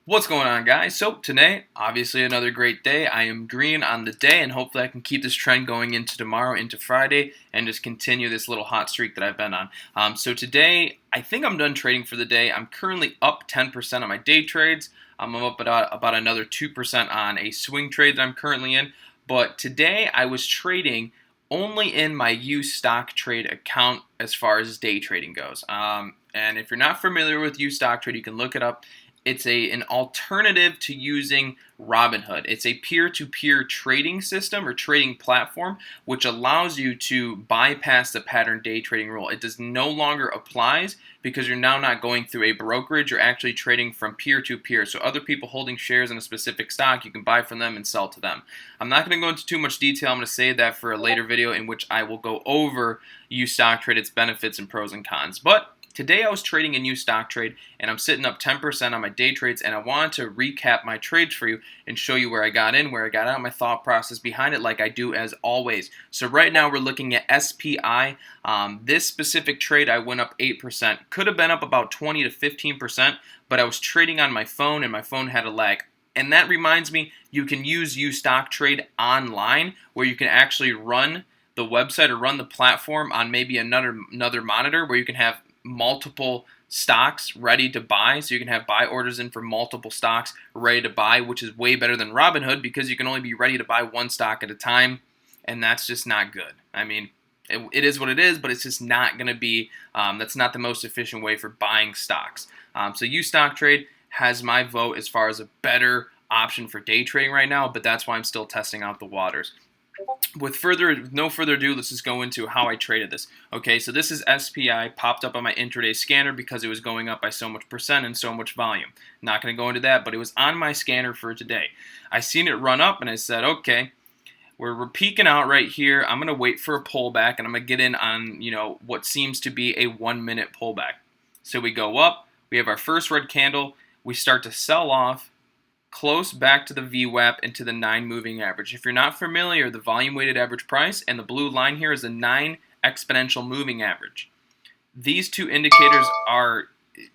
What's going on, guys? So today, obviously another great day. I am green on the day, and hopefully I can keep this trend going into tomorrow, into Friday, and just continue this little hot streak that I've been on. So today, I think I'm done trading for the day. I'm currently up 10% on my day trades. I'm up about another 2% on a swing trade that I'm currently in. But today, I was trading only in my USTOCK TRADE account as far as day trading goes. And if you're not familiar with USTOCK TRADE, you can look it up. It's an alternative to using Robinhood. It's a peer-to-peer trading system or trading platform which allows you to bypass the pattern day trading rule. It does no longer applies because you're now not going through a brokerage. You're actually trading from peer-to-peer. So other people holding shares in a specific stock, you can buy from them and sell to them. I'm not going to go into too much detail. I'm going to save that for a later video in which I will go over USTOCK TRADE, its benefits and pros and cons. But today I was trading in USTOCK TRADE, and I'm sitting up 10% on my day trades, and I wanted to recap my trades for you and show you where I got in, where I got out, my thought process behind it like I do as always. So right now we're looking at SPI. This specific trade I went up 8%. Could have been up about 20 to 15%, but I was trading on my phone, and my phone had a lag. And that reminds me, you can use USTOCK TRADE online, where you can actually run the website or run the platform on maybe another monitor where you can have multiple stocks ready to buy. So you can have buy orders in for multiple stocks ready to buy, which is way better than Robinhood because you can only be ready to buy one stock at a time, and that's just not good. I mean, it is what it is, but it's just not going to be, that's not the most efficient way for buying stocks. So USTOCK TRADE has my vote as far as a better option for day trading right now, but that's why I'm still testing out the waters. With no further ado, let's just go into how I traded this. Okay, so this is SPI, popped up on my intraday scanner because it was going up by so much percent and so much volume. Not going to go into that, but it was on my scanner for today. I seen it run up and I said, okay, we're peaking out right here. I'm going to wait for a pullback and I'm going to get in on, what seems to be a 1 minute pullback. So we go up, we have our first red candle, we start to sell off, close back to the VWAP and to the 9 moving average. If you're not familiar, the volume weighted average price and the blue line here is the 9 exponential moving average. These two indicators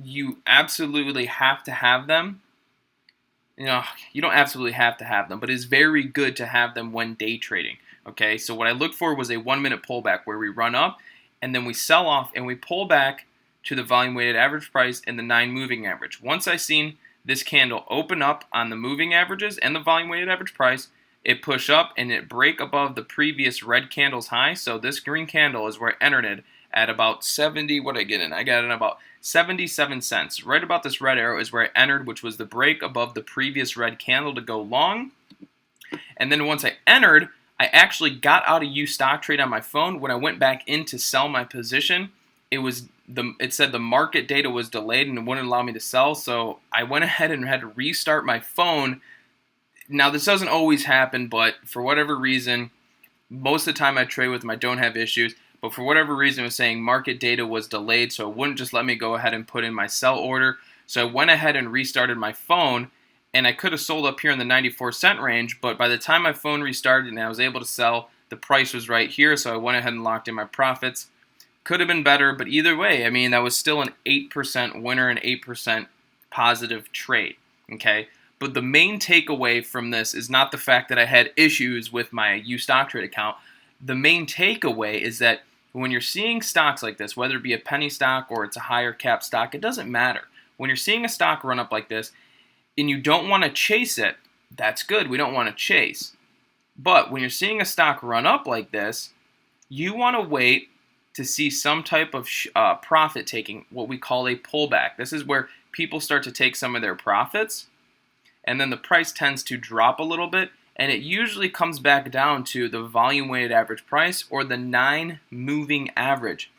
you absolutely have to have them. You don't absolutely have to have them, but it's very good to have them when day trading. Okay, so what I looked for was a 1 minute pullback where we run up and then we sell off and we pull back to the volume weighted average price and the 9 moving average. Once I seen this candle open up on the moving averages and the volume weighted average price, it push up and it break above the previous red candle's high. So this green candle is where I entered it at about 70. What did I get in? I got in about 77 cents. Right about this red arrow is where I entered, which was the break above the previous red candle to go long. And then once I entered, I actually got out of USTOCK TRADE on my phone. When I went back in to sell my position, it said the market data was delayed and it wouldn't allow me to sell, so I went ahead and had to restart my phone. Now, this doesn't always happen, but for whatever reason, most of the time I trade with them, I don't have issues, but for whatever reason, it was saying market data was delayed, so it wouldn't just let me go ahead and put in my sell order. So I went ahead and restarted my phone, and I could have sold up here in the 94-cent range, but by the time my phone restarted and I was able to sell, the price was right here, so I went ahead and locked in my profits. Could have been better, but either way, I mean, that was still an 8% winner and 8% positive trade, okay? But the main takeaway from this is not the fact that I had issues with my USTOCK TRADE account. The main takeaway is that when you're seeing stocks like this, whether it be a penny stock or it's a higher cap stock, it doesn't matter. When you're seeing a stock run up like this and you don't want to chase it, that's good. We don't want to chase. But when you're seeing a stock run up like this, you want to wait to see some type of profit taking, what we call a pullback. This is where people start to take some of their profits, and then the price tends to drop a little bit, and it usually comes back down to the volume weighted average price or the 9 moving average.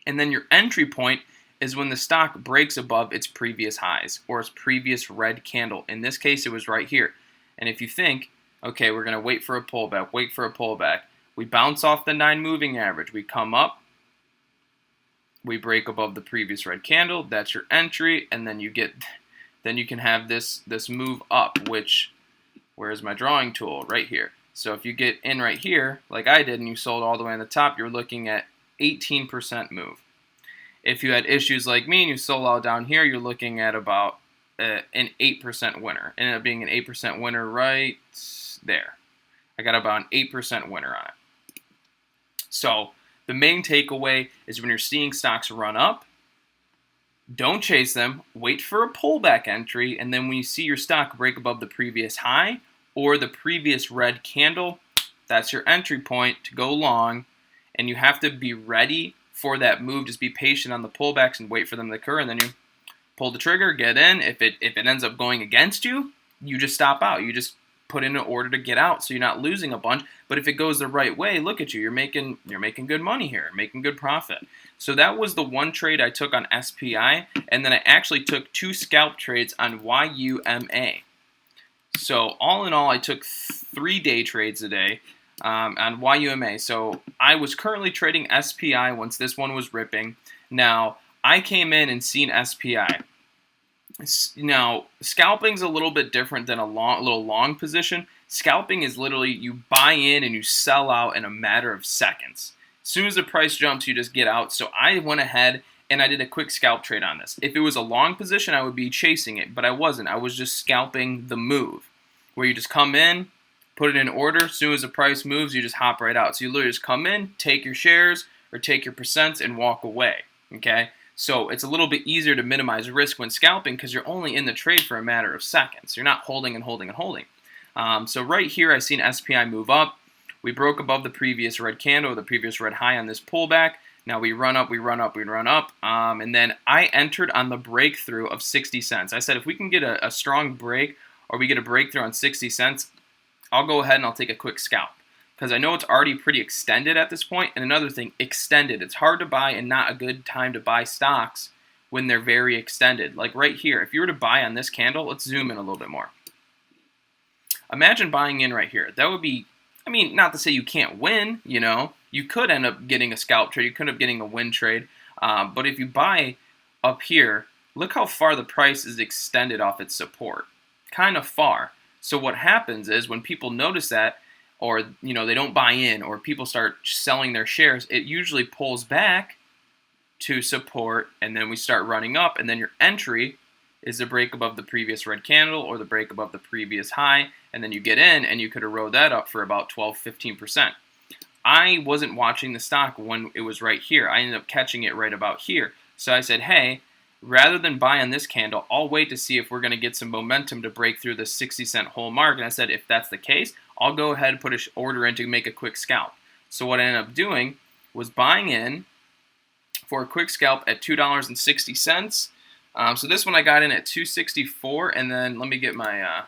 And then your entry point is when the stock breaks above its previous highs or its previous red candle. In this case, it was right here. And if you think, okay, we're going to wait for a pullback, we bounce off the 9 moving average. We come up. We break above the previous red candle. That's your entry, and then you can have this move up. Which, where's my drawing tool? Right here. So if you get in right here, like I did, and you sold all the way on the top, you're looking at 18% move. If you had issues like me and you sold all down here, you're looking at about an 8% winner. It ended up being an 8% winner right there. I got about an 8% winner on it. So the main takeaway is when you're seeing stocks run up, don't chase them, wait for a pullback entry, and then when you see your stock break above the previous high or the previous red candle, that's your entry point to go long, and you have to be ready for that move. Just be patient on the pullbacks and wait for them to occur, and then you pull the trigger, get in. If it ends up going against you, you just stop out. You just put in an order to get out so you're not losing a bunch. But if it goes the right way, look at you. You're making good money here, making good profit. So that was the one trade I took on SPI, and then I actually took 2 scalp trades on YUMA. So all in all, I took 3 day trades a day on YUMA. So I was currently trading SPI once this one was ripping. Now, I came in and seen SPI. Now, scalping's a little bit different than a little long position. Scalping is literally you buy in and you sell out in a matter of seconds. As soon as the price jumps, you just get out. So I went ahead and I did a quick scalp trade on this. If it was a long position, I would be chasing it, but I wasn't. I was just scalping the move, where you just come in, put it in order. As soon as the price moves, you just hop right out. So you literally just come in, take your shares or take your percents and walk away. Okay? So it's a little bit easier to minimize risk when scalping because you're only in the trade for a matter of seconds. You're not holding and holding and holding. So right here, I seen SPI move up. We broke above the previous red candle, the previous red high on this pullback. Now we run up, we run up, we run up. And then I entered on the breakthrough of 60 cents. I said if we can get a strong break or we get a breakthrough on 60 cents, I'll go ahead and I'll take a quick scalp. Because I know it's already pretty extended at this point. And another thing, extended. It's hard to buy and not a good time to buy stocks when they're very extended. Like right here, if you were to buy on this candle, let's zoom in a little bit more. Imagine buying in right here. That would be, I mean, not to say you can't win, you know. You could end up getting a scalp trade. You could end up getting a win trade. But if you buy up here, look how far the price is extended off its support. Kind of far. So what happens is when people notice that, or you know they don't buy in, or people start selling their shares, it usually pulls back to support, and then we start running up, and then your entry is the break above the previous red candle or the break above the previous high, and then you get in, and you could erode that up for about 12-15%. I wasn't watching the stock when it was right here. I ended up catching it right about here. So I said, hey, rather than buy on this candle, I'll wait to see if we're going to get some momentum to break through the 60-cent whole mark. And I said, if that's the case, I'll go ahead and put an order in to make a quick scalp. So what I ended up doing was buying in for a quick scalp at $2.60. So this one I got in at $2.64, and then let me get my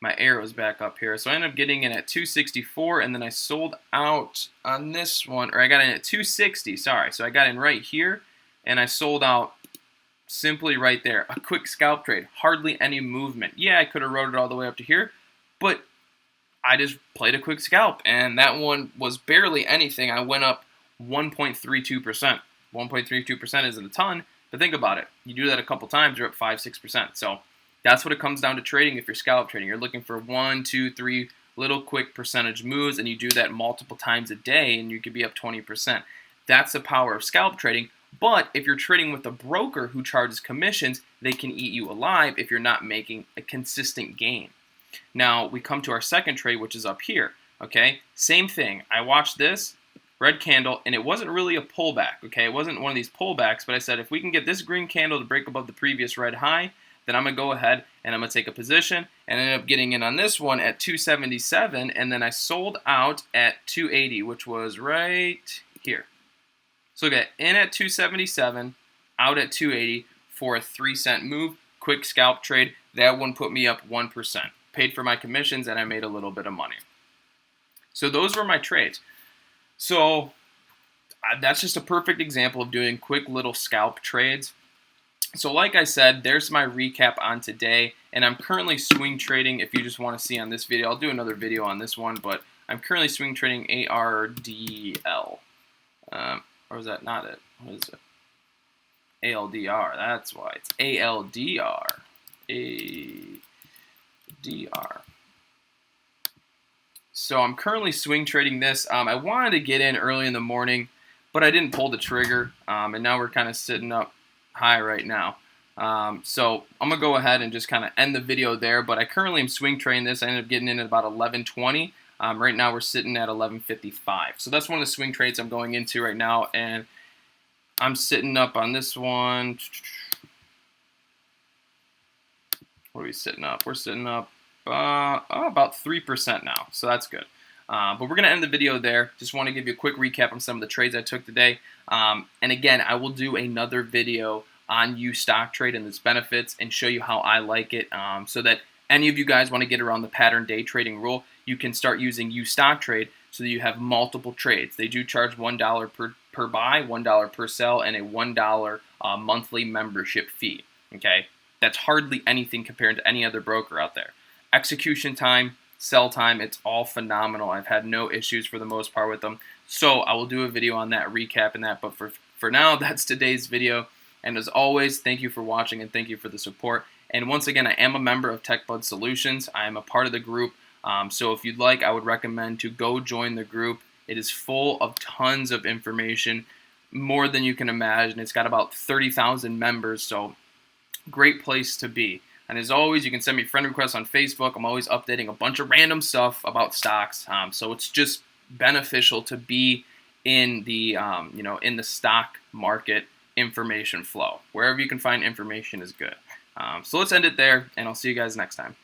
my arrows back up here. So I ended up getting in at $2.64, and then I sold out on this one, or I got in at $2.60. Sorry, so I got in right here, and I sold out simply right there. A quick scalp trade, hardly any movement. Yeah, I could have rode it all the way up to here, but I just played a quick scalp, and that one was barely anything. I went up 1.32%. 1.32% isn't a ton, but think about it. You do that a couple times, you're up 5-6%. So that's what it comes down to trading if you're scalp trading. You're looking for 1, 2, 3 little quick percentage moves, and you do that multiple times a day, and you could be up 20%. That's the power of scalp trading. But if you're trading with a broker who charges commissions, they can eat you alive if you're not making a consistent gain. Now, we come to our second trade, which is up here, okay? Same thing. I watched this red candle, and it wasn't really a pullback, okay? It wasn't one of these pullbacks, but I said if we can get this green candle to break above the previous red high, then I'm going to go ahead and I'm going to take a position, and I ended up getting in on this one at 277, and then I sold out at 280, which was right here. So I got in at 277, out at 280 for a 3-cent move, quick scalp trade. That one put me up 1%. Paid for my commissions, and I made a little bit of money. So those were my trades. So that's just a perfect example of doing quick little scalp trades. So like I said, there's my recap on today, and I'm currently swing trading. If you just want to see on this video, I'll do another video on this one, but I'm currently swing trading ARDL. Or is that not it? What is it? ALDR. That's why. It's ALDR. ADR. So I'm currently swing trading this. I wanted to get in early in the morning, but I didn't pull the trigger. And now we're kind of sitting up high right now. So I'm gonna go ahead and just kind of end the video there. But I currently am swing trading this. I ended up getting in at about 11:20. Right now we're sitting at 11:55. So that's one of the swing trades I'm going into right now, and I'm sitting up on this one. What are we sitting up? We're sitting up about 3% now, so that's good. But we're going to end the video there. Just want to give you a quick recap on some of the trades I took today. And again, I will do another video on USTOCK TRADE and its benefits and show you how I like it, so that any of you guys want to get around the pattern day trading rule, you can start using USTOCK TRADE so that you have multiple trades. They do charge $1 per buy, $1 per sell, and a $1 monthly membership fee. Okay, that's hardly anything compared to any other broker out there. Execution time, sell time, it's all phenomenal. I've had no issues for the most part with them. So I will do a video on that, recapping that. But for now, that's today's video. And as always, thank you for watching and thank you for the support. And once again, I am a member of TechBud Solutions. I am a part of the group. So if you'd like, I would recommend to go join the group. It is full of tons of information, more than you can imagine. It's got about 30,000 members, so great place to be. And as always, you can send me friend requests on Facebook. I'm always updating a bunch of random stuff about stocks. So it's just beneficial to be in the in the stock market information flow. Wherever you can find information is good. So let's end it there, and I'll see you guys next time.